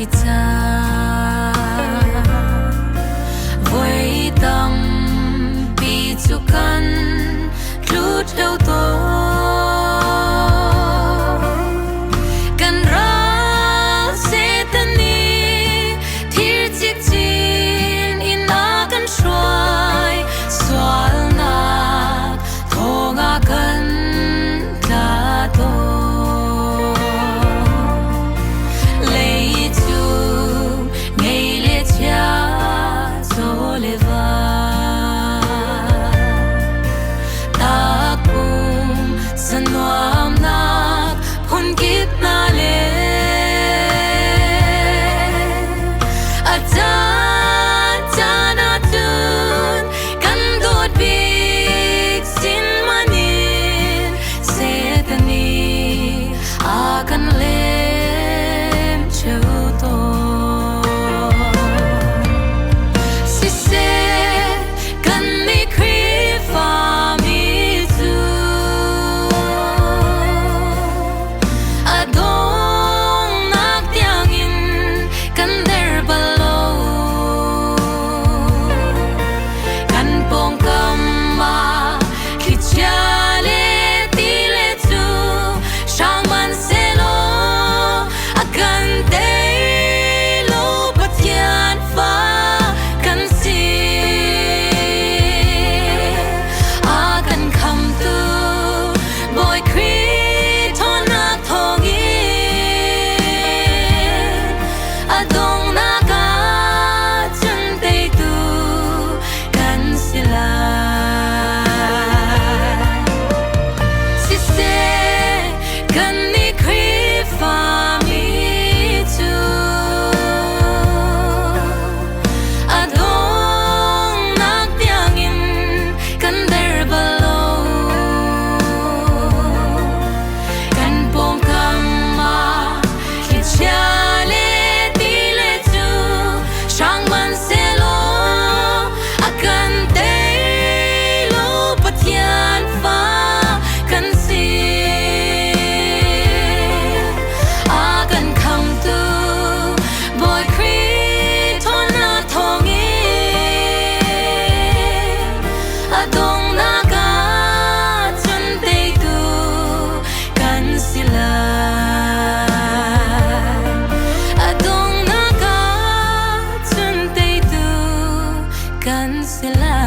cha với tâm bị chu căn lu theo căn ra sehtan ni thir chiếc chín in a căn xoay xoal nak thô ngã căn ta to leicung ngaihchiatnak takpum hramnak phun na le adonghnak kan dot big sin manin sehtan ni akan lem cheu to Siseh kan mi khrihfa mi tu adonghnak tiangin kan der balo kan pawngkam ahcun sang man selo akan tteu Pathian fa kan si akan kham tu boy khrithonak thongin adonghnak ahcun Teitu kan sila Siseh kan mi khrihfa mi tu adonghnak tiangin kan der balo kan pawngkam ahcun sang man selo akan tteu Pathian fa kan si akan kham tu boy khrithonak thongin adonghnak ahcun Teitu kan sila adonghnak ahcun Teitu kan sila